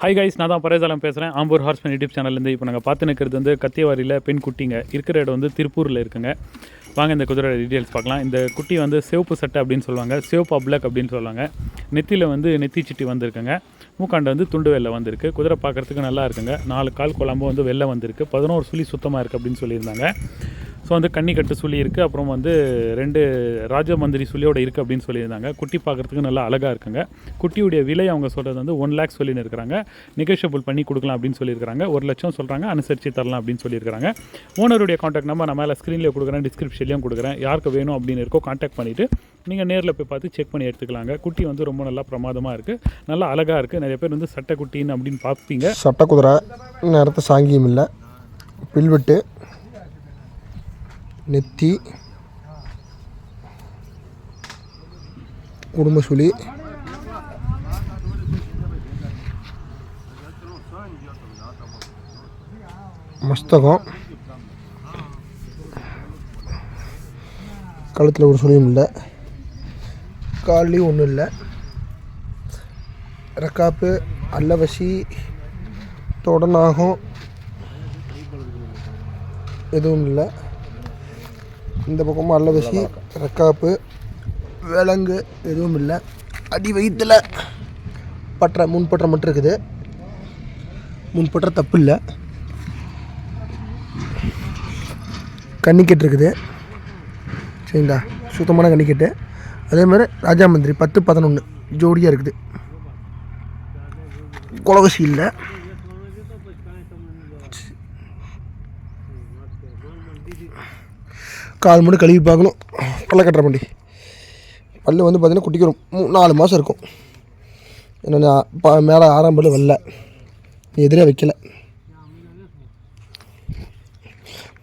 Hi guys, நான் தான் பரேசாலம் பேசுகிறேன். ஆம்பூர் ஹார்ஸ்மேன் யூடியூப் சேனல்லேருந்து. இப்போ நாங்கள் பார்த்து நிற்கிறது வந்து கத்தியவாரியில் பெண் குட்டிங்க இருக்கிற இடம் வந்து திருப்பூரில் இருக்குங்க. வாங்க இந்த குதிரை டீட்டெயில்ஸ் பார்க்கலாம். இந்த குட்டி வந்து சிவப்பு சட்டை அப்படின்னு சொல்லுவாங்க, சிவப்பு அப்ளக் அப்படின்னு சொல்லுவாங்க. நெத்தியில் வந்து நெத்தி சிட்டி வந்திருக்குங்க. மூக்காண்டு வந்து துண்டு வெள்ளை வந்திருக்கு. குதிரை பார்க்குறதுக்கு நல்லா இருக்குங்க. 4 கால் குழம்பு வந்து வெள்ளை வந்திருக்கு. 11 சுழி சுத்தமாக இருக்குது அப்படின்னு சொல்லியிருந்தாங்க. ஸோ வந்து கன்னிக்கட்டு சுழி இருக்குது. அப்புறம் வந்து 2 ராஜமந்திரி சுழியோடு இருக்குது அப்படின்னு சொல்லியிருந்தாங்க. குட்டி பார்க்குறதுக்கு நல்லா அழகாக இருக்குங்க. குட்டியுடைய விலை அவங்க சொல்கிறது வந்து 1 லேக் சொல்லின்னு இருக்கிறாங்க. நெகோஷியபிள் பண்ணி கொடுக்கலாம் அப்படின்னு சொல்லியிருக்காங்க. 1 லட்சம் சொல்கிறாங்க, அனுசரித்து தரலாம் அப்படின்னு சொல்லியிருக்காங்க. ஓனருடைய காண்டாக்ட் நம்பர் நான் மேலே ஸ்க்ரீன்லேயே கொடுக்குறேன், டிஸ்கிரிப்ஷன்லேயும் கொடுக்குறேன். யாருக்கு வேணும் அப்படின்னு இருக்கோ காண்டாக்ட் பண்ணிவிட்டு நீங்கள் நேரில் போய் பார்த்து செக் பண்ணி எடுத்துக்கலாங்க. குட்டி வந்து ரொம்ப நல்லா பிரமாதமாக இருக்குது, நல்லா அழகாக இருக்குது. நிறைய பேர் வந்து சட்டை குட்டின்னு அப்படின்னு பார்ப்பீங்க. சட்டை குதிரை நேரத்தை சாங்கியம் இல்லை, பில்வெட்டு, நெத்தி, குடும்ப சுழி, மஸ்தகம், கழுத்தில் ஒரு சுழியும் இல்லை, கால்லையும் ஒன்றும் இல்லை, ரக்காப்பு, அல்லவசி, தொடநாகம் எதுவும் இல்லை. இந்த பக்கமும் அல்லவசி, ரக்காப்பு, விலங்கு எதுவும் இல்லை. அடி வயிற்றில் பற்ற, முன்பற்ற மட்டும் இருக்குது. முன்பற்ற தப்பு இல்லை. கன்னிக்கட்டு இருக்குது, சரிங்களா, சுத்தமான கன்னிக்கட்டு. அதே மாதிரி ராஜாமந்திரி 10, 11 ஜோடியாக இருக்குது. குலவசி இல்லை. கால் மணி கழுவி பார்க்கணும். பல்ல கட்டுற வண்டி பல் வந்து பார்த்திங்கன்னா குட்டிக்கு ஒரு 4 மாதம் இருக்கும். என்னென்ன மேலே 6ஆம் பல் வரல, எதிரே வைக்கல.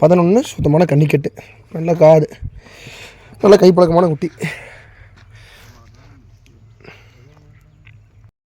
11 சுத்தமான கன்னிக்கட்டு, நல்ல காது, நல்ல கைப்பழக்கமான குட்டி.